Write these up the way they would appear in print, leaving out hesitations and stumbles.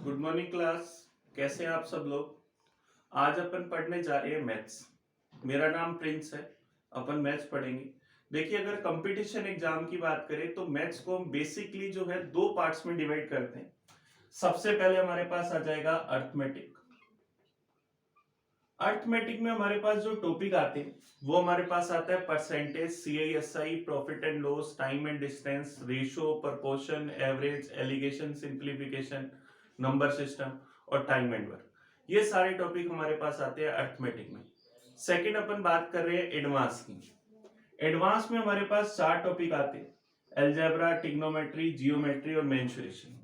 Good morning class. कैसे हैं आप सब लोग। आज अपन पढ़ने जा रहे हैं मैथ्स। मेरा नाम प्रिंस है। अपन मैथ्स पढ़ेंगे। देखिए, अगर कंपटीशन एग्जाम की बात करें तो मैथ्स को हम बेसिकली जो है दो पार्ट्स में डिवाइड करते हैं। सबसे पहले हमारे पास आ जाएगा अर्थमेटिक। अर्थमेटिक में हमारे पास जो टॉपिक आते हैं वो हमारे पास आता है percentage, CI SI, profit and loss, time and distance, ratio, proportion, average, alligation, simplification, number system और टाइम एंड वर्क। ये सारे टॉपिक हमारे पास आते हैं अर्थमेटिक में। सेकंड अपन बात कर रहे हैं एडवांस की। एडवांस में हमारे पास चार टॉपिक आते हैं: अलजेब्रा, ट्रिग्नोमेट्री, जियोमेट्री और मेंसुरेशन।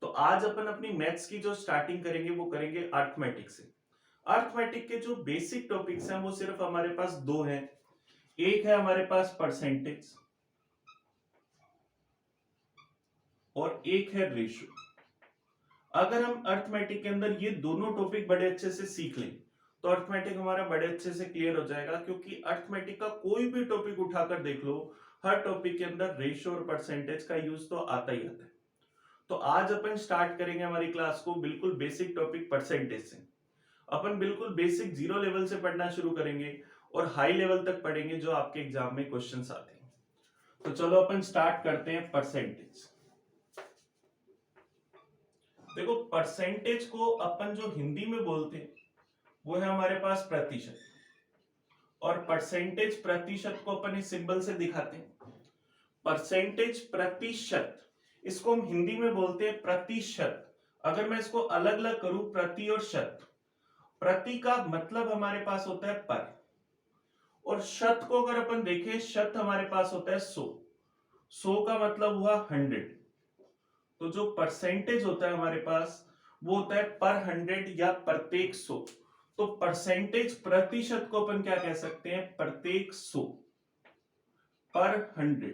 तो आज अपन अपनी मैथ्स की जो स्टार्टिंग करेंगे वो करेंगे अर्थमेटिक से। अर्थमेटिक के जो बेसिक टॉपिक्स हैं वो सिर्फ हमारे पास दो हैं। एक है हमारे पास परसेंटेज और एक है रेशियो। अगर हम अर्थमेटिक के अंदर ये दोनों टॉपिक बड़े अच्छे से सीख लें तो अर्थमेटिक हमारा बड़े अच्छे से क्लियर हो जाएगा, क्योंकि अर्थमेटिक का कोई भी टॉपिक उठाकर देख लो, हर टॉपिक के अंदर रेशियो और परसेंटेज का यूज तो आता ही आता है। तो आज अपन स्टार्ट करेंगे हमारी क्लास को बिल्कुल बेसिक टॉपिक परसेंटेज से। अपन बिल्कुल बेसिक जीरो लेवल से पढ़ना शुरू करेंगे और हाई लेवल तक पढ़ेंगे जो आपके एग्जाम में क्वेश्चंस आते हैं। तो चलो अपन स्टार्ट करते हैं परसेंटेज। देखो, परसेंटेज को अपन जो हिंदी में बोलते हैं वो है हमारे पास प्रतिशत। और परसेंटेज प्रतिशत को अपन इस सिंबल से दिखाते हैं। परसेंटेज प्रतिशत, इसको हम हिंदी में बोलते हैं प्रतिशत। अगर मैं इसको अलग अलग करूं, प्रति और शत, प्रति का मतलब हमारे पास होता है पर, और शत को अगर अपन देखें, शत हमारे पास होता है 100। 100 का मतलब हुआ 100। तो जो परसेंटेज होता है हमारे पास वो होता है पर 100 या प्रत्येक 100। तो परसेंटेज प्रतिशत को अपन क्या कह सकते हैं? प्रत्येक 100, पर 100।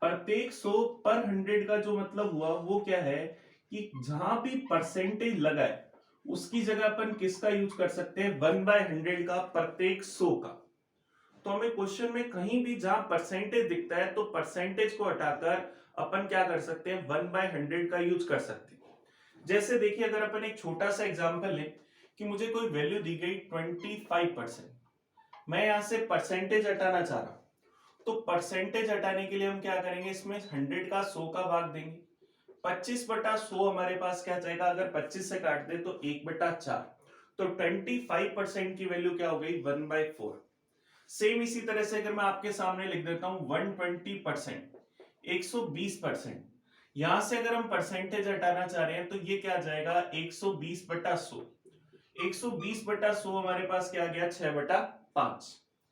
प्रत्येक 100 पर 100 का जो मतलब हुआ वो क्या है कि जहां भी परसेंटेज लगा है उसकी जगह अपन किसका यूज कर सकते हैं? 1/100 का, प्रत्येक 100 का। तो हमें क्वेश्चन में कहीं भी जहां परसेंटेज दिखता है तो परसेंटेज को हटाकर अपन क्या कर सकते हैं? 1/100 का यूज कर सकते हैं। जैसे देखिए, अगर अपन एक छोटा सा एग्जांपल लें कि मुझे कोई वैल्यू दी गई 25%, मैं यहां से परसेंटेज हटाना चाह रहा हूं। तो परसेंटेज हटाने के लिए हम क्या करेंगे? इसमें 100 का 100 का भाग देंगे। 25/100 हमारे पास क्या जाएगा? अगर 25 से काट दे तो 1/4। तो 25% की वैल्यू क्या हो गई? 1/4। सेम इसी तरह से अगर मैं आपके सामने लिख देता हूं 120%, 120%, यहां से अगर हम परसेंटेज हटाना चाह रहे हैं तो ये क्या आ जाएगा? 120/100। 120/100 हमारे पास क्या आ गया? 6/5।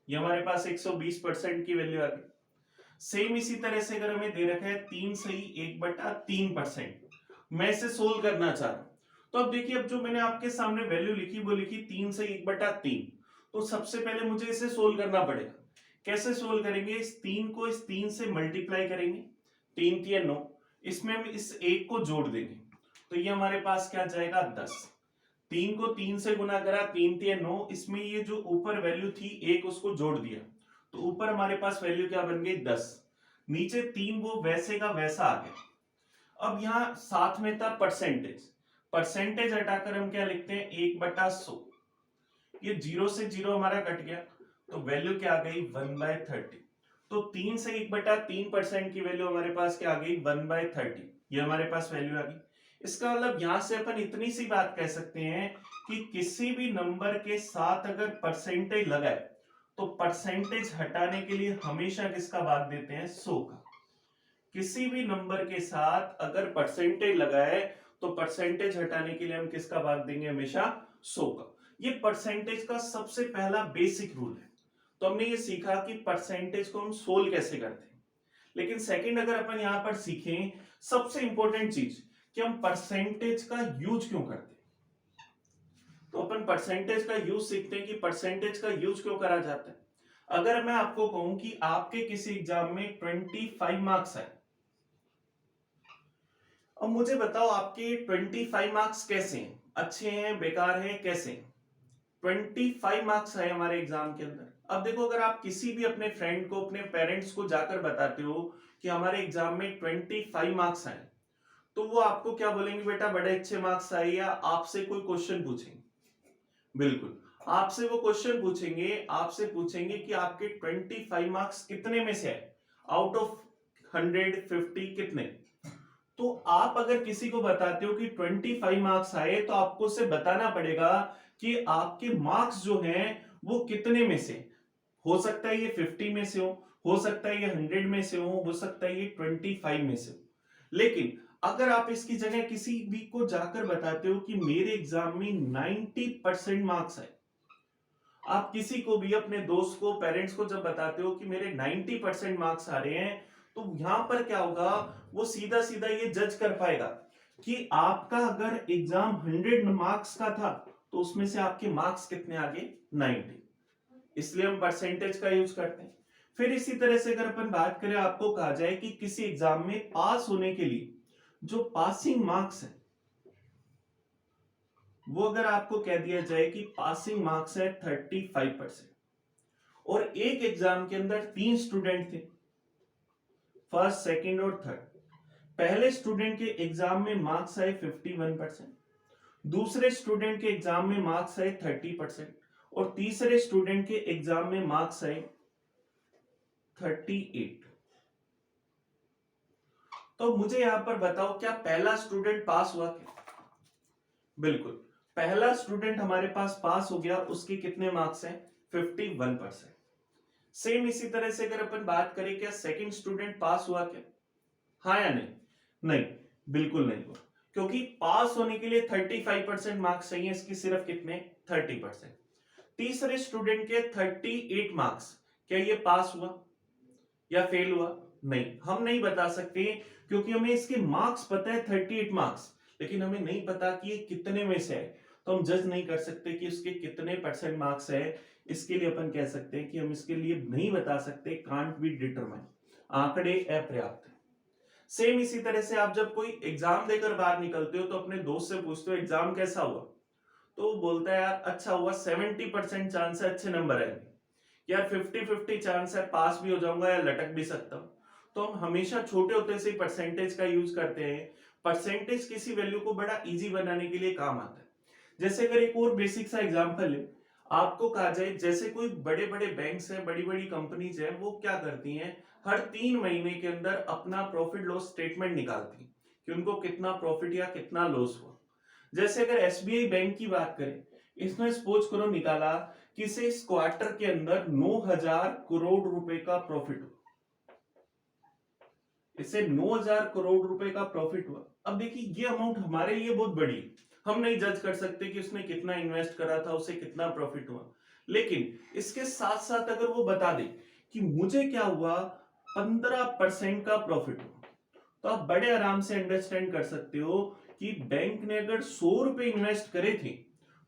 ये हमारे पास 120% की वैल्यू आ गई। सेम इसी तरह से अगर हमें दे रखा है 3 सही 1/3%, मैं इसे सोल्व करना चाह रहा हूं। तो अब देखिए, अब जो मैंने आपके सामने वैल्यू लिखी वो लिखी 3 सही 1/3। तो सबसे पहले मुझे इसे सोल्व करना पड़ेगा। कैसे सोल्व करेंगे? इस 3 को इस 3 से मल्टीप्लाई करेंगे। 3 3 9, इसमें हम इस 1 को जोड़ देंगे तो ये हमारे पास क्या जाएगा? 10। 3 को 3 से गुना करा, 3 3 9, इसमें ये जो ऊपर वैल्यू थी 1 उसको जोड़ दिया तो ऊपर हमारे पास वैल्यू क्या बन गई? 10। नीचे 3 वो वैसे का वैसा आ गया। अब यहाँ साथ में था परसेंटेज। परसेंटेज हटाकर हम क्या लिखते हैं? 1/100। ये 0 से 0 हमारा कट गया तो वैल्यू क्या आ गई? 1/30। तो 3 से 1/3% की वैल्यू हमारे पास क्या आ गई? 1/30। ये हमारे पास वैल्यू आ गई। इसका मतलब यहां से अपन इतनी सी बात कह सकते हैं कि किसी भी नंबर के साथ अगर परसेंटेज लगाए तो परसेंटेज हटाने के लिए हमेशा किसका भाग देते हैं? 100 का। किसी भी नंबर के साथ अगर परसेंटेज लगाए तो परसेंटेज हटाने के लिए हम किसका भाग देंगे? हमेशा 100 का। ये परसेंटेज का सबसे पहला बेसिक रूल है। तो हमने ये सीखा कि परसेंटेज को हम सोल्व कैसे करते हैं। लेकिन सेकंड अगर अपन यहां पर सीखें, सबसे इंपॉर्टेंट चीज कि हम परसेंटेज का यूज क्यों करते हैं। तो अपन परसेंटेज का यूज सीखते हैं कि परसेंटेज का यूज क्यों करा जाता है। अगर मैं आपको कहूं कि आपके किसी एग्जाम में 25 मार्क्स आए, अब मुझे बताओ आपके 25 मार्क्स कैसे हैं? अच्छे हैं, बेकार हैं, कैसे हैं? 25 मार्क्स है हमारे एग्जाम के अंदर। अब देखो, अगर आप किसी भी अपने फ्रेंड को, अपने पेरेंट्स को जाकर बताते हो कि हमारे एग्जाम में 25 मार्क्स आए, तो वो आपको क्या बोलेंगे, बेटा बड़े अच्छे मार्क्स आए, या आपसे कोई क्वेश्चन पूछेंगे। बिल्कुल, आपसे वो क्वेश्चन पूछेंगे, आपसे पूछेंगे कि आपके 25 मार्क्स कितने में से आए, आउट ऑफ 150 कितने। तो आप अगर किसी को बताते हो कि 25 मार्क्स आए, तो आपको उसे बताना पड़ेगा कि आपके मार्क्स जो हैं वो कितने में से। हो सकता है ये 50 में से हो सकता है ये 100 में से हो सकता है ये 25 में से हो। लेकिन अगर आप इसकी जगह किसी भी को जाकर बताते हो कि मेरे एग्जाम में 90% मार्क्स आए, आप किसी को भी, अपने दोस्त को, पेरेंट्स को जब बताते हो कि मेरे 90% मार्क्स आ रहे हैं, तो यहां पर क्या होगा, वो सीधा सीधा ये जज कर पाएगा कि आपका अगर एग्जाम 100 मार्क्स का था, तो उसमें से आपके मार्क्स कितने आ गए, 90। इसलिए हम परसेंटेज का यूज करते हैं। फिर इसी तरह से अगर अपन बात करें, आपको कहा जाए कि किसी एग्जाम में पास होने के लिए जो पासिंग मार्क्स है, वो अगर आपको कह दिया जाए कि पासिंग मार्क्स है 35%, और एक एग्जाम के अंदर 3 स्टूडेंट थे, फर्स्ट, सेकंड और थर्ड। पहले स्टूडेंट के एग्जाम में मार्क्स आए 51%, दूसरे स्टूडेंट के एग्जाम में मार्क्स आए 30%, और तीसरे स्टूडेंट के एग्जाम में मार्क्स आए 38। तो मुझे यहां पर बताओ, क्या पहला स्टूडेंट पास हुआ क्या? बिल्कुल, पहला स्टूडेंट हमारे पास पास हो गया, उसके कितने मार्क्स हैं, 51%। सेम इसी तरह से अगर अपन बात करें, क्या सेकंड स्टूडेंट पास हुआ क्या? हाँ या नहीं? नहीं, बिल्कुल नहीं हुआ, क्योंकि पास होने के लिए 35% मार्क्स चाहिए, इसकी सिर्फ कितने, 30%। तीसरे स्टूडेंट के 38 मार्क्स, क्या ये पास हुआ या फेल हुआ? नहीं, हम नहीं बता सकते, क्योंकि हमें इसके मार्क्स पता है 38 मार्क्स, लेकिन हमें नहीं पता कि ये कितने में से है, तो हम जज नहीं कर सकते कि उसके कितने परसेंट मार्क्स है। इसके लिए अपन कह सकते हैं कि हम इसके लिए नहीं बता सकते, कांट बी डिटरमाइन, आंकड़े अपर्याप्त है। सेम इसी तरह से आप जब कोई एग्जाम देकर बाहर निकलते हो, तो अपने दोस्त से पूछते हो एग्जाम कैसा हुआ, तो वो बोलता है यार अच्छा हुआ, 70% चांस है अच्छे नंबर आएंगे, यार 50-50 चांस है पास भी हो जाऊंगा या लटक भी सकता हूं। तो हम हमेशा छोटे होते से परसेंटेज का यूज करते हैं। परसेंटेज किसी वैल्यू को बड़ा इजी बनाने के लिए काम आता है। जैसे अगर एक और बेसिक सा एग्जांपल है, आपको कहा जाए जैसे कोई बड़े बड़े बैंक्स हैं, बड़ी बड़ी कंपनीज हैं, वो क्या करती हैं, हर 3 महीने के अंदर अपना प्रॉफिट लॉस स्टेटमेंट निकालती हैं कि उनको कितना प्रॉफिट या कितना लॉस हुआ। जैसे अगर एसबीआई बैंक की बात करें, इसने सपोज करो निकाला कि इसे इस क्वार्टर के अंदर 9,000 करोड़ रुपए का प्रॉफिट हुआ, इसे 9,000 करोड़ रुपए का प्रॉफिट हुआ। अब देखिए ये अमाउंट हमारे लिए बहुत बड़ी है, हम नहीं जज कर सकते कि उसने कितना इन्वेस्ट करा था, उसे कितना प्रॉफिट हुआ। लेकिन इसके साथ साथ अगर वो बता दे कि मुझे क्या हुआ, 15% का प्रॉफिट हुआ, तो आप बड़े आराम से अंडरस्टैंड कर सकते हो कि बैंक ने अगर 100 रुपए इन्वेस्ट करे थे,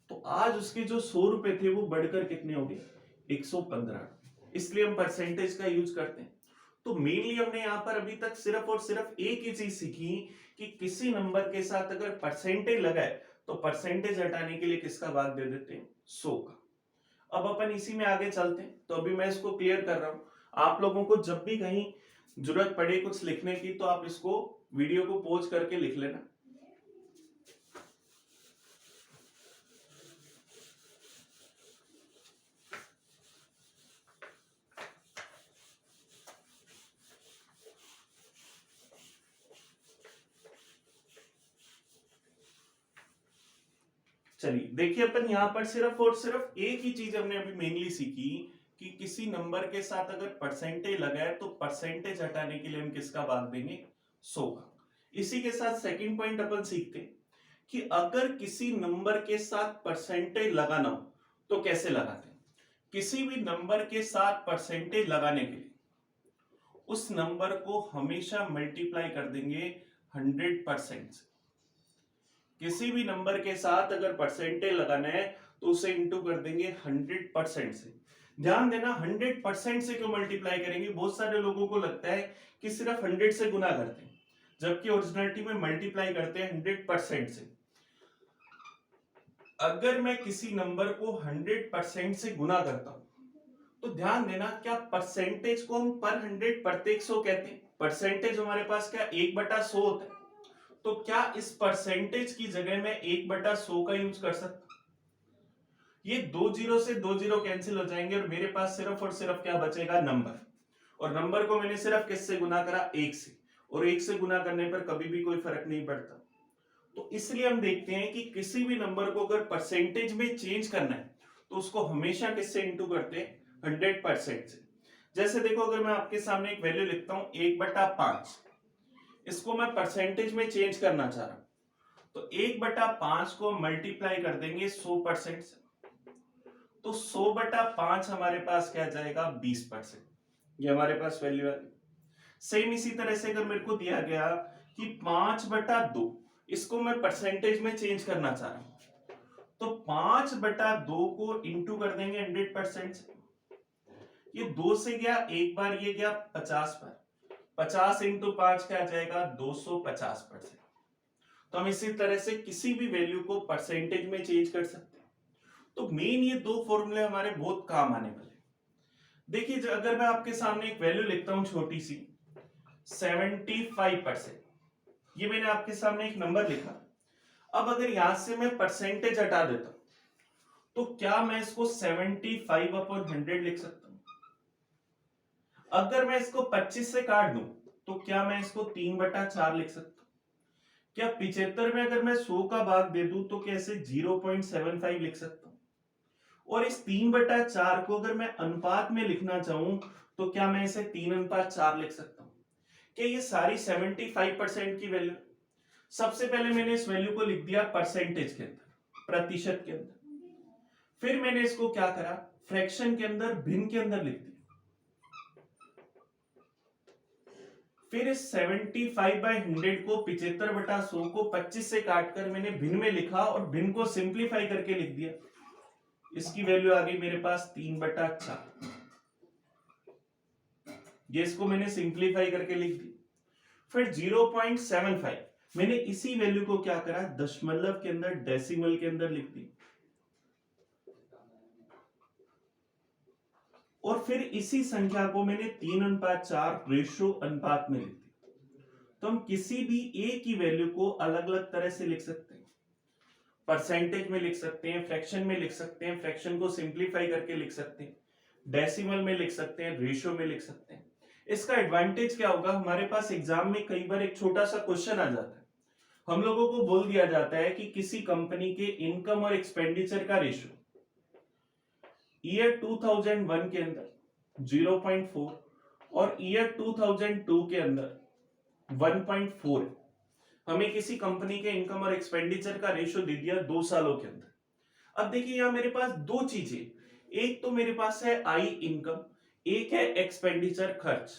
तो आज उसके जो 100 रुपए थे वो बढ़कर कितने हो गए, 115। इसलिए हम परसेंटेज का यूज करते हैं। तो मेनली हमने यहाँ पर अभी तक सिर्फ और सिर्फ एक ही चीज सीखी कि किसी नंबर के साथ अगर परसेंटेज लगाए, तो परसेंटेज हटाने के लिए किसका भाग दे देते हैं, 100 का। अब अपन इसी में आगे चलते हैं। तो अभी मैं इसको क्लियर कर रहा हूं, आप लोगों को जब भी कहीं जरूरत पड़े कुछ लिखने की, तो आप इसको वीडियो को पॉज करके लिख लेना। चलिए देखिए, अपन यहाँ पर सिर्फ और सिर्फ एक ही चीज हमने अभी मेनली सीखी कि किसी नंबर के साथ अगर परसेंटेज लगाए, तो परसेंटेज हटाने के लिए हम किसका भाग देंगे, 100 का। इसी के साथ सेकंड पॉइंट अपन सीखते हैं कि अगर किसी नंबर के साथ परसेंटेज लगाना हो, तो कैसे लगाते हैं। किसी भी नंबर के साथ परसेंटेज लगाने के लिए उस नंबर को हमेशा मल्टीप्लाई कर देंगे 100% से। किसी भी नंबर के साथ अगर परसेंटेज लगाना है, तो उसे इंटू कर देंगे 100% से। ध्यान देना, 100% से क्यों मल्टीप्लाई करेंगे, बहुत सारे लोगों को लगता है कि सिर्फ 100 से गुना करते हैं, जबकि ओरिजिनलिटी में मल्टीप्लाई करते हैं 100% से। अगर मैं किसी नंबर को 100% से गुना करता हूं, तो ध्यान देना, क्या परसेंटेज को हम पर 100 प्रत्येक 100 कहते हैं। परसेंटेज हमारे पास क्या 1/100 होता है, तो क्या इस परसेंटेज की जगह मैं 1/100 का यूज कर सकता? ये 2 जीरो से 2 जीरो कैंसिल हो जाएंगे और मेरे पास सिर्फ और सिर्फ क्या बचेगा, नंबर। और नंबर को मैंने सिर्फ किससे गुना करा, 1 से, और 1 से गुना करने पर कभी भी कोई फर्क नहीं पड़ता। तो इसलिए हम देखते हैं कि किसी भी नंबर को अगर परसेंटेज में चेंज करना है तो उसको हमेशा किससे इंटू करते हैं, 100% से। जैसे देखो, अगर मैं आपके सामने एक वैल्यू लिखता हूं 1/5, इसको मैं परसेंटेज में चेंज करना चाह रहा हूं, तो 1/5 को मल्टीप्लाई कर देंगे 100% से, तो 100/5 हमारे पास क्या जाएगा, 20%। ये हमारे पास वैल्यू है। सेम इसी तरह से अगर मेरे को दिया गया कि 5/2, इसको मैं परसेंटेज में चेंज करना चाह रहा हूं, तो 5/2 को इंटू कर देंगे 100% से। ये 2 से गया एक बार, ये गया 50 बार, 50 इंटू 5 क्या आ जाएगा, 250%। तो हम इसी तरह से किसी भी वैल्यू को परसेंटेज में चेंज कर सकते हैं। तो मेन ये दो फॉर्मूले हमारे बहुत काम आने वाले। देखिए, अगर मैं आपके सामने एक वैल्यू लिखता हूं छोटी सी 75%, ये मैंने आपके सामने एक नंबर लिखा। अब अगर यहां से मैं परसेंटेज हटा देता हूं, तो क्या मैं इसको 75/100 लिख सकता हूं? अगर मैं इसको 25 से काट दूं, तो क्या मैं इसको 3/4 लिख सकता हूं? क्या 75 में अगर मैं 100 का भाग दे दूं, तो कैसे 0.75 लिख सकता हूं? और इस 3/4 को अगर मैं अनुपात में लिखना चाहूं, तो क्या मैं इसे 3:4 लिख सकता हूं? क्या ये सारी 75% की वैल्यू? सबसे पहले मैंने इस वैल्यू को लिख दिया परसेंटेज के अंदर, प्रतिशत के अंदर। फिर मैंने इसको क्या करा, फ्रैक्शन के अंदर, भिन्न के अंदर लिख दिया। फिर इस 75/100 को 75/100 को 25 से काटकर मैंने भिन्न में लिखा और भिन्न को सिंप्लीफाई करके लिख दिया। इसकी वैल्यू आ गई मेरे पास 3/4। ये इसको मैंने सिंप्लीफाई करके लिख दी। फिर 0.75 मैंने इसी वैल्यू को क्या करा, दशमलव के अंदर, डेसिमल के अंदर लिख दी। और फिर इसी संख्या को मैंने 3:4 रेशो अनुपात में लिख दी। तो हम किसी भी एक ही वैल्यू को अलग अलग तरह से लिख सकते हैं। परसेंटेज में लिख सकते हैं, फ्रैक्शन में लिख सकते हैं, फ्रैक्शन को सिंप्लीफाई करके लिख सकते हैं, डेसिमल में लिख सकते हैं, रेशियो में लिख सकते हैं। इसका एडवांटेज क्या होगा, हमारे पास एग्जाम में कई बार एक छोटा सा क्वेश्चन आ जाता है। हम लोगों को बोल दिया जाता है कि किसी कंपनी के इनकम और एक्सपेंडिचर का रेशियो ईयर 2001 के अंदर 0.4 और ईयर 2002 के अंदर 1.4 है। हमें किसी कंपनी के इनकम और एक्सपेंडिचर का रेशियो दे दिया 2 सालों के अंदर। अब देखिए, यहां मेरे पास दो चीजें, एक तो मेरे पास है आई इनकम, एक है एक्सपेंडिचर खर्च।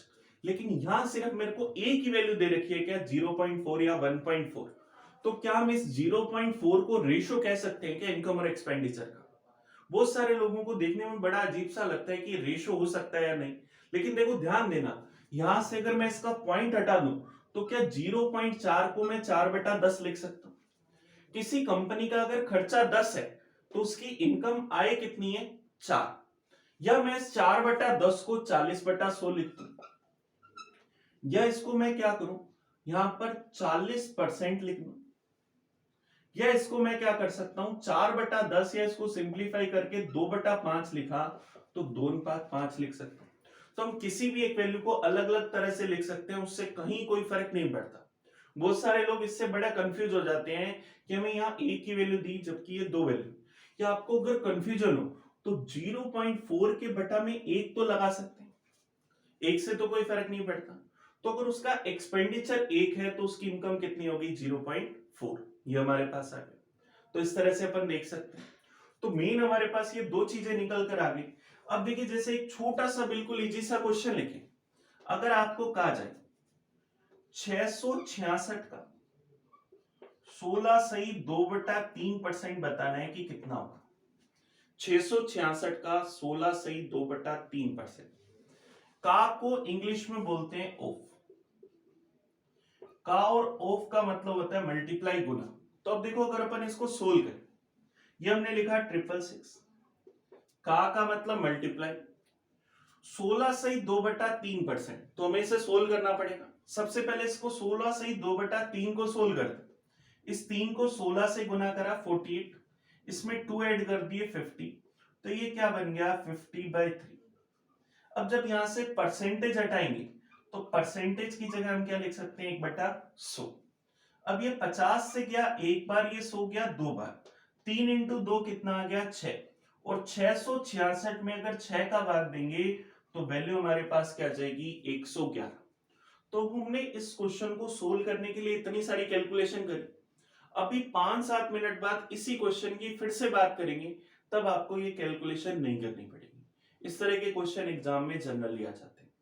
लेकिन यहां सिर्फ मेरे को एक ही वैल्यू दे रखी है, क्या 0.4 या 1.4। तो क्या हम इस 0.4 को रेशियो कह सकते हैं क्या इनकम और एक्सपेंडिचर का? बहुत सारे लोगों को देखने में बड़ा अजीब सा लगता है कि रेशियो हो सकता है या नहीं। लेकिन देखो, ध्यान देना, यहां से अगर मैं इसका पॉइंट हटा दूं, तो क्या 0.4 को मैं 4/10 लिख सकता हूं? किसी कंपनी का अगर खर्चा 10 है, तो उसकी इनकम आय कितनी है, 4। या मैं 4/10 को 40/100 लिख दूं, या इसको मैं क्या करूं, यहां पर 40% लिख दूं, या इसको मैं क्या कर सकता हूं, 4/10, या इसको सिंप्लीफाई करके 2/5 लिखा, तो 2/5 लिख सकता हूं। तो हम किसी भी एक वैल्यू को अलग अलग तरह से लिख सकते हैं, उससे कहीं कोई फर्क नहीं पड़ता। बहुत सारे लोग इससे बड़ा कंफ्यूज हो जाते हैं कि हमें यहाँ एक ही वैल्यू दी जबकि ये दो वैल्यू। या आपको अगर कंफ्यूजन हो, तो 0.4 के बटा में एक तो लगा सकते हैं, एक से तो कोई फर्क नहीं पड़ता। तो अगर उसका एक्सपेंडिचर एक है, तो उसकी इनकम कितनी होगी, 0.4। ये हमारे पास आ गया। तो इस तरह से अपन देख सकते हैं। तो मेन हमारे पास ये दो चीजें निकल कर आ गई। अब देखिए, जैसे एक छोटा सा बिल्कुल इजी सा क्वेश्चन लिखे, अगर आपको कहा जाए 666 का 16 सही 2/3% बताना है कि कितना होगा। 666 का 16 सही 2/3%। का को इंग्लिश में बोलते हैं ऑफ। का और ऑफ का मतलब होता है मल्टीप्लाई, गुना। तो अब देखो, अगर अपन इसको सोल्व करें, ये हमने लिखा 666, का मतलब मल्टीप्लाई, 16 सही 2/3%, तो हमें इसे सोल्व करना पड़ेगा। सबसे पहले इसको 16 से ही 2/3 को सोल्व कर दे। इस 3 को 16 से गुना करा 48, इसमें 2 ऐड कर दिए 50, तो ये क्या बन गया 50/3। अब जब यहां से परसेंटेज हटाएंगे तो परसेंटेज की जगह हम क्या लिख सकते हैं 1/100। अब ये 50 से गया एक बार, ये 100 गया दो बार, 3 इंटू 2 कितना आ गया 6, और 666 में अगर 6 का भाग देंगे तो वैल्यू हमारे पास क्या आ जाएगी 111। तो हमने इस क्वेश्चन को सोल्व करने के लिए इतनी सारी कैलकुलेशन करी। अभी 5-7 मिनट बाद इसी क्वेश्चन की फिर से बात करेंगे, तब आपको ये कैलकुलेशन नहीं करनी पड़ेगी। इस तरह के क्वेश्चन एग्जाम में जनरली आ जाते हैं।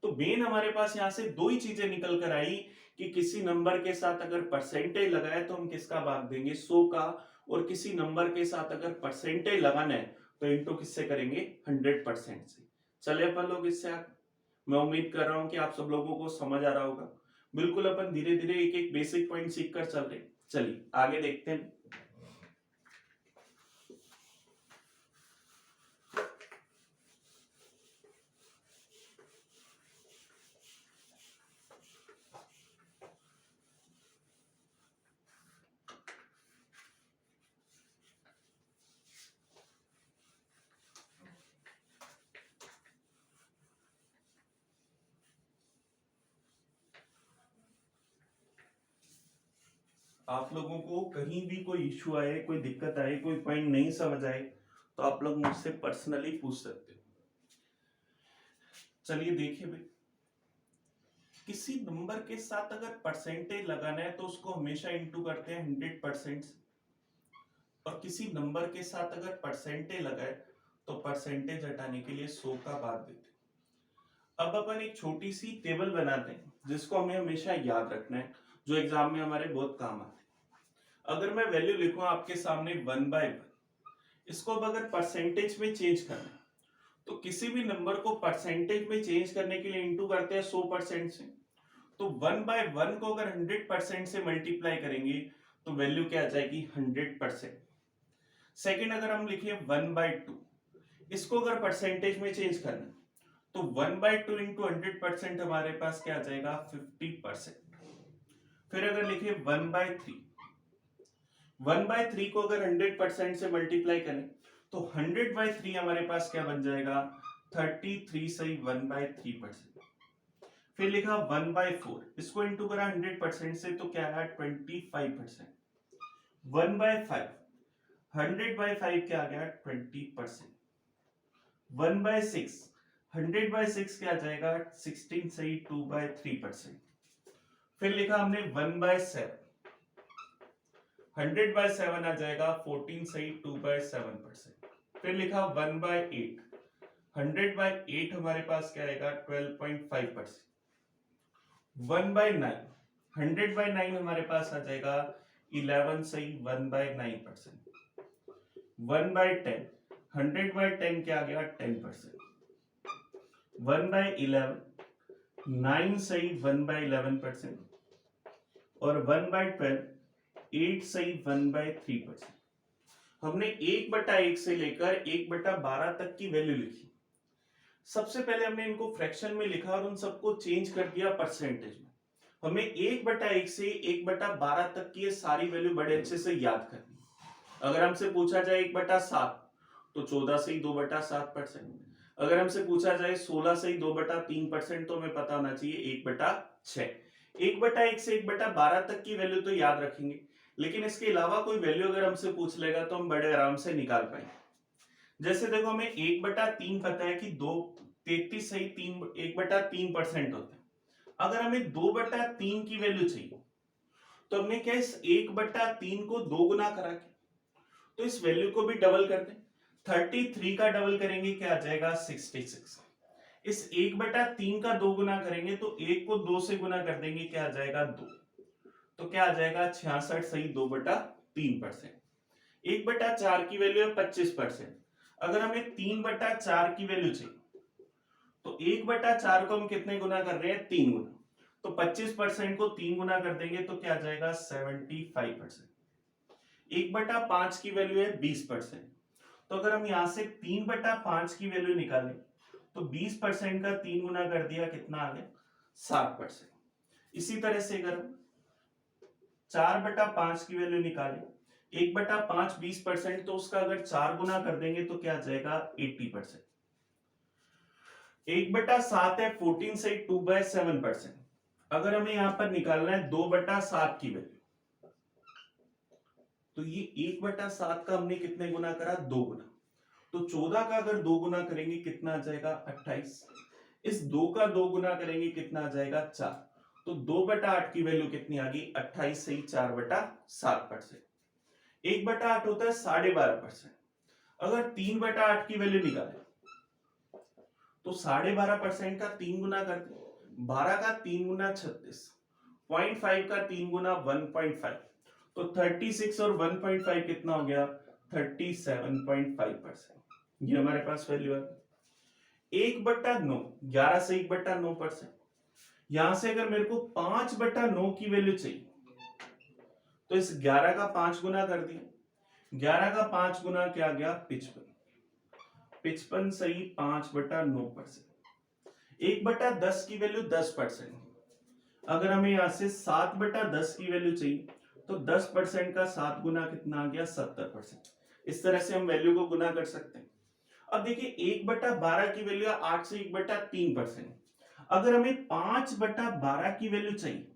तो मेन हमारे पास यहाँ से दो ही चीजें निकल कर आई कि किसी नंबर के साथ अगर परसेंटेज लगाए तो हम किसका भाग देंगे 100 का, और किसी नंबर के साथ अगर परसेंटेज लगाना है तो इनटू किससे करेंगे 100% से। चले अपन लोग इससे आगे। मैं उम्मीद कर रहा हूं कि आप सब लोगों को समझ आ रहा होगा। बिल्कुल अपन धीरे धीरे एक एक बेसिक पॉइंट सीख कर चल रहे हैं। चलिए आगे देखते हैं। आप लोगों को कहीं भी कोई इश्यू आए, कोई दिक्कत आए, कोई पॉइंट नहीं समझ आए तो आप लोग मुझसे पर्सनली पूछ सकते हो। चलिए देखिए भाई, किसी नंबर के साथ अगर परसेंटेज लगाना है तो उसको हमेशा इंटू करते हैं 100%, और किसी नंबर के साथ अगर परसेंटेज लगाए तो परसेंटेज हटाने के लिए 100 का भाग देते हैं। अब अपन एक छोटी सी टेबल बनाते हैं जिसको हमें हमेशा याद रखना है, जो एग्जाम में हमारे बहुत काम आते हैं। अगर मैं वैल्यू लिखूं आपके सामने 1/1, इसको अब अगर परसेंटेज में चेंज करना है तो किसी भी नंबर को परसेंटेज में चेंज करने के लिए इंटू करते हैं 100% से। तो 1/1 को अगर 100% से मल्टीप्लाई करेंगे तो वैल्यू क्या आ जाएगी 100%। सेकंड अगर हम लिखे 1/2, इसको अगर परसेंटेज में चेंज करना तो 1/2 इंटू 100% हमारे पास क्या आ जाएगा 50%। फिर अगर लिखे 1/3, 1/3 को अगर 100% से मल्टीप्लाई करें तो 100/3 हमारे पास क्या बन जाएगा 33 सही 1/3%। फिर लिखा 1/4, इसको इंटू करा 100% से तो क्या है 25%। 1/5, 100/5 क्या आ गया 20%। 1/6, 100/6 क्या आ जाएगा 16 सही 2/3%। फिर लिखा हमने 1/7, 100/7 आ जाएगा 14 सही 2/7%। फिर लिखा 1/8, 100/8 हमारे पास क्या आएगा 12.5%। 1/9, 100/9 हमारे पास आ जाएगा 11 सही 1/9%। 1/10, 100/10 क्या आ गया 10%। 1/11, 9 सही 1/11%। और 1/12, 8 सही 1/3%। हमने 1/1 से लेकर 1/12 तक की वैल्यू लिखी। सबसे पहले हमने इनको फ्रैक्शन में लिखा और उन सबको चेंज कर दिया परसेंटेज में। हमें 1/1 से 1/12 तक की ये सारी वैल्यू बड़े अच्छे से याद करनी। अगर हमसे पूछा जाए 1/7 तो 14 से ही 2/7%। अगर हमसे पूछा जाए 16 से ही 2/3% तो हमें पता होना चाहिए 1/6। 1/1 से 1/12 तक की वैल्यू तो याद रखेंगे, लेकिन इसके अलावा कोई वैल्यू अगर हमसे पूछ लेगा तो हम बड़े आराम से निकाल पाएंगे। जैसे देखो हमें 1/3 पता है कि 33 सही 1/3% होता है। अगर हमें 2/3 की वैल्यू चाहिए तो हमने क्या इस 1/3 को 2 गुना करा के तो इस वैल्यू को भी डबल कर दें। 33 का डबल करेंगे क्या आ जाएगा 66। इस 1/3 का 2 गुना करेंगे तो 1 को 2 से गुना कर देंगे क्या आ जाएगा 2, तो क्या आ जाएगा 66 सही 2/3%। 1/4 की वैल्यू है 25%। अगर हमें 3/4 की वैल्यू चाहिए तो 1/4 को हम कितने गुना कर रहे हैं 3 गुना, तो 25% को 3 गुना कर देंगे तो क्या आ जाएगा 75%। 1/5 की वैल्यू है 20%, तो अगर हम यहां से 3/5 की वैल्यू निकालें तो 20% का 3 गुना कर दिया कितना आ गया 7%। इसी तरह से अगर 4/5 की वैल्यू निकालें, 1/5 20%, तो उसका अगर 4 गुना कर देंगे तो क्या आ जाएगा 80%। 1/7 है 14 से 2/7%। अगर हमें यहां पर निकालना है 2/7 की वैल्यू, तो ये 1/7 का हमने कितने गुना करा, 2 गुना। तो 14 का अगर 2 गुना करेंगे कितना आ जाएगा 28। इस 2 का 2 गुना करेंगे कितना आ जाएगा 4। तो 2/8 की वैल्यू कितनी आ गई 28 से ही 4/7%। 1/8 होता है 12.5%। अगर 3/8 की वैल्यू निकाले तो 12.5% का 3 गुना कर दे, 12 का 3 गुना 36, 0.5 का 3 गुना 1.5, तो 36 और 1.5 कितना हो गया 37.5%। ये हमारे पास वैल्यू है 1/9, 11 से 1/9%। यहां से अगर मेरे को 5/9 की वैल्यू चाहिए तो इस 11 का 5 गुना कर दिया, 11 का 5 गुना क्या आ गया 55, 55 सही 5/9%। 1/10 की वैल्यू 10%। अगर हमें यहां से 7/10 की वैल्यू चाहिए तो 10% का 7 गुना कितना आ गया 70%। इस तरह से हम वैल्यू को गुना कर सकते हैं। अब देखिए 1/12 की वैल्यू 8 से 1/3%। अगर हमें 5/12 की वैल्यू चाहिए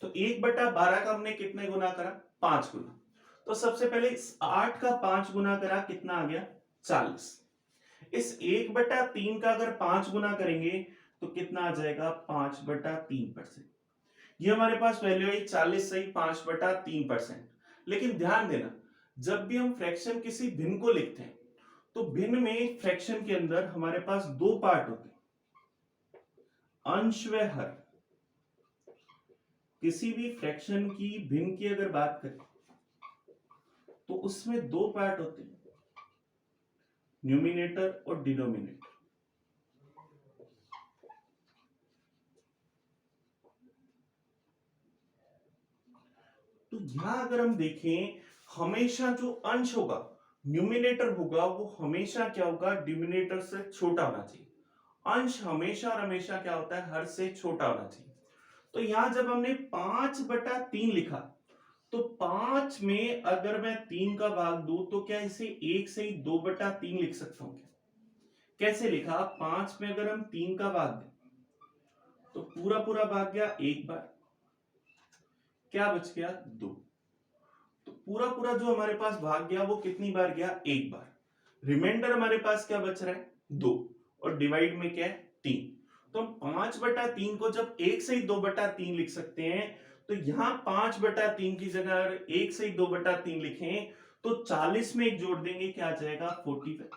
तो 1/12 का हमने कितने गुना करा 5 गुना। तो सबसे पहले इस 8 का 5 गुना करा कितना आ गया 40। इस 1/3 का अगर 5 गुना करेंगे तो कितना आ जाएगा 5/3%। ये हमारे पास वैल्यू है 40 सही 5/3%। लेकिन ध्यान देना जब भी हम फ्रैक्शन किसी भिन्न को लिखते हैं तो भिन्न में फ्रैक्शन के अंदर हमारे पास दो पार्ट होते हैं, अंश व हर। किसी भी फ्रैक्शन की भिन्न की अगर बात करें तो उसमें दो पार्ट होते हैं, न्यूमिनेटर और डिनोमिनेटर। तो यहां अगर हम देखें हमेशा जो अंश होगा न्यूमिनेटर होगा वो हमेशा क्या होगा डिनोमिनेटर से छोटा होना चाहिए। अंश हमेशा और हमेशा क्या होता है हर से छोटा होना चाहिए। तो यहां जब हमने 5/3 लिखा तो 5 में अगर मैं 3 का भाग दूं तो क्या इसे 1 से ही 2/3 लिख सकता हूं क्या? कैसे लिखा 5 में अगर हम 3 का भाग दें तो पूरा पूरा भाग गया एक बार, क्या बच गया 2। तो पूरा पूरा जो हमारे पास भाग गया वो कितनी बार गया एक बार। रिमाइंडर हमारे पास क्या बच रहा है 2 और डिवाइड में क्या है 3। तो हम 5/3 को जब 1 से ही 2/3 लिख सकते हैं तो यहां 5/3 की जगह अगर 1 से ही 2/3 लिखें तो 40 में एक जोड़ देंगे क्या आ जाएगा 45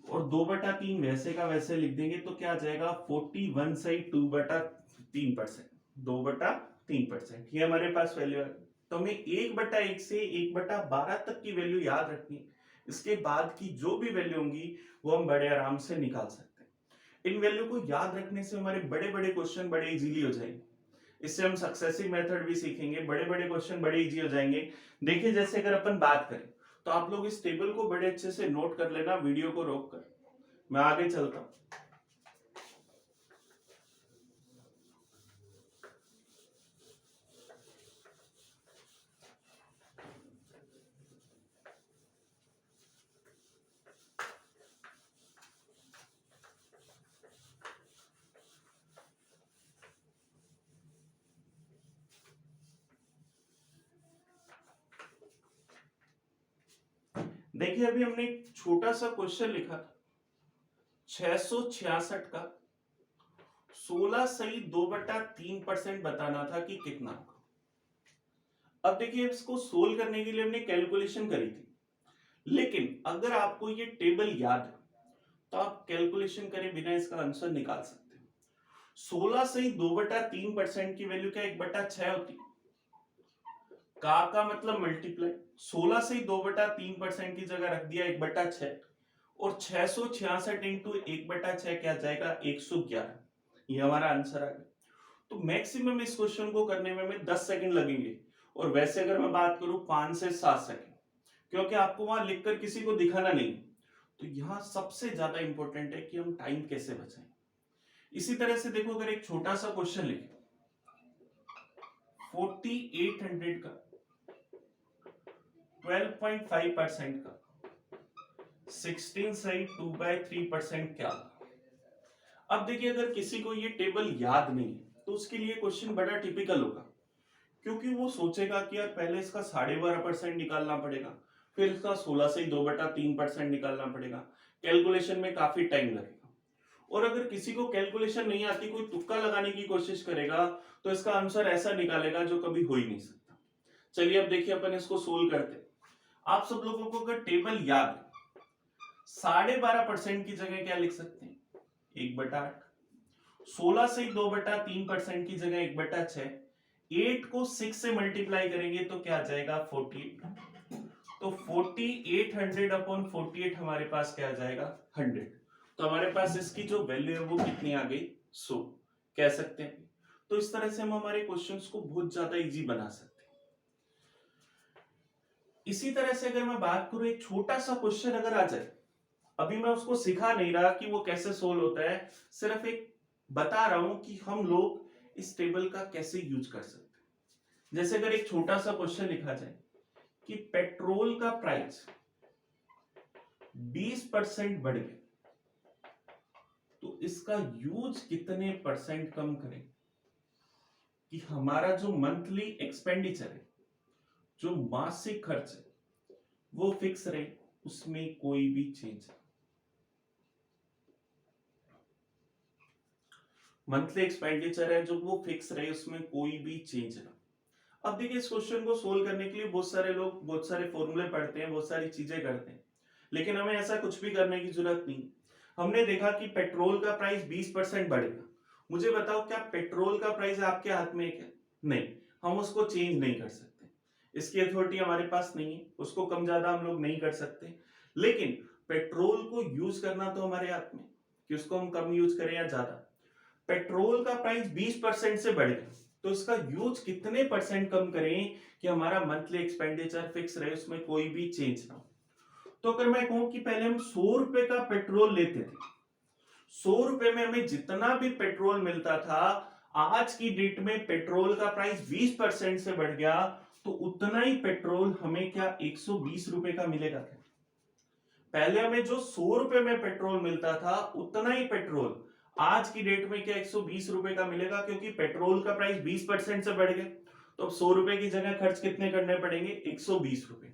और 2/3 वैसे का वैसे लिख देंगे तो क्या आ जाएगा 41 से ही 2/3%, 2/3%। ये हमारे पास वैल्यू है। तो हमें 1/1 से 1/12 तक की वैल्यू याद रखनी है। इसके बाद की जो भी वैल्यू होंगी वो हम बड़े आराम से निकाल सकते हैं। इन वैल्यू को याद रखने से हमारे बड़े बड़े क्वेश्चन बड़े इजीली हो जाएंगे। इससे हम सक्सेसिव मेथड भी सीखेंगे, बड़े बड़े क्वेश्चन बड़े इजी हो जाएंगे। देखिए जैसे अगर अपन बात करें तो आप लोग इस टेबल को बड़े अच्छे से नोट कर लेना, वीडियो को रोक कर मैं आगे चलता हूं। देखिए अभी हमने एक छोटा सा क्वेश्चन लिखा था 666 का 16 सही 2/3% बताना था कि कितना होगा। अब देखिए इसको सोल्व करने के लिए हमने कैलकुलेशन करी थी, लेकिन अगर आपको ये टेबल याद है तो आप कैलकुलेशन करे बिना इसका आंसर निकाल सकते हो। 16 सही 2/3% की वैल्यू क्या 1/6 होती है। का मतलब मल्टीप्लाई, 16 से 2/3% की जगह रख दिया 1/6 और 666 इंटू 1/6 क्या जाएगा 111। ये हमारा आंसर आ गया। तो मैक्सिमम इस क्वेश्चन को करने में हमें 10 सेकंड लगेंगे और वैसे अगर मैं बात करूं 5 से 7 सेकंड, क्योंकि आपको वहां लिखकर किसी को दिखाना नहीं। तो यहां सबसे ज्यादा इंपॉर्टेंट है कि हम टाइम कैसे बचाएं। इसी तरह से देखो, अगर एक छोटा सा क्वेश्चन लिखे 4800 का 12.5% का 16 सही 2/3% क्या होगा। अब देखिए, अगर किसी को ये टेबल याद नहीं है तो उसके लिए क्वेश्चन बड़ा टिपिकल होगा, क्योंकि वो सोचेगा कि यार पहले इसका 12.5% निकालना पड़ेगा, फिर इसका 16 से 2/3% निकालना पड़ेगा, कैलकुलेशन में काफी टाइम लगेगा। और अगर किसी को कैलकुलेशन नहीं आती, कोई तुक्का लगाने की कोशिश करेगा तो इसका आंसर ऐसा निकालेगा जो कभी हो ही नहीं सकता। चलिए अब देखिए, अपन इसको सोल्व करते हैं। आप सब लोगों को अगर टेबल याद है, 12.5% की जगह क्या लिख सकते हैं, 1/8। 16 से 2/3% की जगह 1/6। 8 को 6 से मल्टीप्लाई करेंगे तो क्या आ जाएगा, 48। तो 4800 अपॉन 48 हमारे पास क्या आ जाएगा, 100। तो हमारे पास इसकी जो वैल्यू है वो कितनी आ गई, 100 कह सकते हैं। तो इस तरह से हम हमारे क्वेश्चंस को बहुत ज्यादा इजी बना सकते हैं। इसी तरह से अगर मैं बात करूं, एक छोटा सा क्वेश्चन अगर आ जाए, अभी मैं उसको सिखा नहीं रहा कि वो कैसे सोल्व होता है, सिर्फ एक बता रहा हूं कि हम लोग इस टेबल का कैसे यूज कर सकते हैं। जैसे अगर एक छोटा सा क्वेश्चन लिखा जाए कि पेट्रोल का प्राइस 20% बढ़ गया, तो इसका यूज कितने परसेंट कम करें कि हमारा जो मंथली एक्सपेंडिचर है, जो मासिक खर्च है, वो फिक्स रहे, उसमें कोई भी चेंज। मंथली एक्सपेंडिचर है जो वो फिक्स रहे, उसमें कोई भी चेंज ना। अब देखिए, इस क्वेश्चन को सोल्व करने के लिए बहुत सारे लोग बहुत सारे फॉर्मूले पढ़ते हैं, बहुत सारी चीजें करते हैं, लेकिन हमें ऐसा कुछ भी करने की जरूरत नहीं। हमने देखा कि पेट्रोल का प्राइस 20% बढ़ेगा। मुझे बताओ, क्या पेट्रोल का प्राइस आपके हाथ में है क्या? नहीं, हम उसको चेंज नहीं कर सकते, इसकी अथॉरिटी हमारे पास नहीं है, उसको कम ज्यादा हम लोग नहीं कर सकते। लेकिन पेट्रोल को यूज करना तो हमारे हाथ में, कि उसको हम कम यूज करें या ज्यादा। पेट्रोल का प्राइस 20% से बढ़ गया, तो इसका यूज कितने परसेंट कम करें कि हमारा मंथली एक्सपेंडिचर फिक्स रहे, उसमें कोई भी चेंज ना हो। तो अगर मैं कहूं कि पहले हम 100 रुपए का पेट्रोल लेते थे, 100 रुपए में हमें जितना भी पेट्रोल मिलता था, आज की डेट में पेट्रोल का प्राइस 20% से बढ़ गया, तो उतना ही पेट्रोल हमें क्या 120 रुपए का मिलेगा क्या? पहले हमें जो 100 रुपए में पेट्रोल मिलता था, उतना ही पेट्रोल आज की डेट में क्या 120 रुपए का मिलेगा, क्योंकि पेट्रोल का प्राइस 20% से बढ़ गया। तो अब 100 रुपए की जगह खर्च कितने करने पड़ेंगे, 120 रुपए।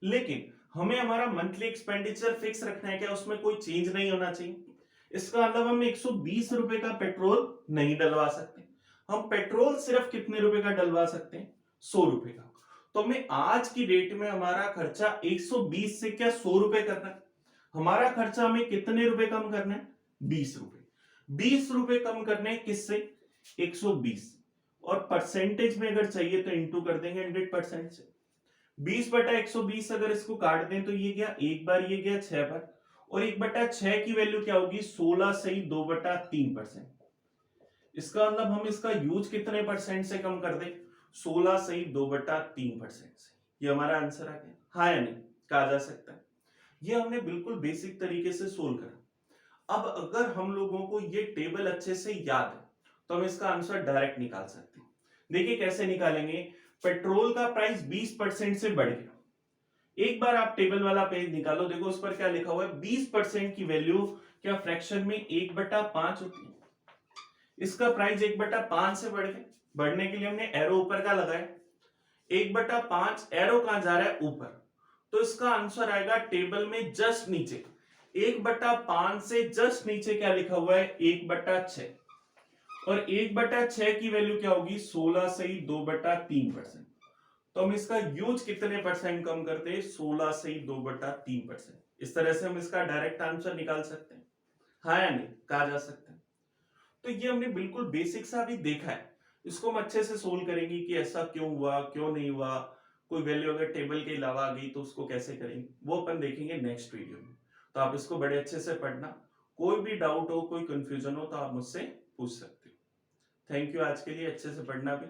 लेकिन हमें हमारा मंथली एक्सपेंडिचर फिक्स रखना है, क्या उसमें कोई चेंज नहीं होना चाहिए। इसका मतलब हम 120 रुपए का पेट्रोल नहीं डलवा सकते, हम पेट्रोल सिर्फ कितने रुपए का डलवा सकते हैं, 100 रुपए का। तो हमें आज की डेट में हमारा खर्चा 120 से क्या 100 रुपए करना है, हमारा खर्चा हमें कितने रुपए कम करना है, 20 रुपए। 20 रुपए कम करने किससे, 120। और परसेंटेज में अगर चाहिए तो इंटू कर देंगे 100% से। 20/120 अगर इसको काट दें तो ये गया एक बार, ये गया 6 बार, और 1/6 की वैल्यू क्या होगी, 16 से 2/3%। इसका मतलब हम इसका यूज कितने परसेंट से कम कर दें, 16 से 2/3% से। ये हमारा आंसर आ गया, हाँ या नहीं, कहा जा सकता है। ये हमने बिल्कुल बेसिक तरीके से सोल्व करा। अब अगर हम लोगों को ये टेबल अच्छे से याद है तो हम इसका आंसर डायरेक्ट निकाल सकते हैं। देखिए कैसे निकालेंगे, पेट्रोल का प्राइस 20% से बढ़ गया, एक बार आप टेबल वाला पेज निकालो, देखो उस पर क्या लिखा हुआ है, 20% की वैल्यू क्या फ्रैक्शन में 1/5 होती है। इसका प्राइस 1/5 से बढ़ गया, बढ़ने के लिए हमने एरो ऊपर का लगाया, 1/5 एरो कहां जा रहा है, ऊपर। तो इसका आंसर आएगा टेबल में जस्ट नीचे, 1/5 से जस्ट नीचे क्या लिखा हुआ है, 1/6। और 1/6 की वैल्यू क्या होगी, 16 से 2/3%। तो हम इसका यूज कितने परसेंट कम करते हैं, 16 से 2/3%। इस तरह से हम इसका डायरेक्ट आंसर निकाल सकते हैं, हाँ या नहीं, कहा जा सकता है। तो ये हमने बिल्कुल बेसिक सा अभी देखा है, इसको हम अच्छे से सोल्व करेंगे कि ऐसा क्यों हुआ, क्यों नहीं हुआ, कोई वैल्यू अगर टेबल के अलावा आ गई तो उसको कैसे करेंगे, वो अपन देखेंगे नेक्स्ट वीडियो में। तो आप इसको बड़े अच्छे से पढ़ना, कोई भी डाउट हो, कोई कंफ्यूजन हो तो आप मुझसे पूछ सकते हो। थैंक यू, आज के लिए अच्छे से पढ़ना भी।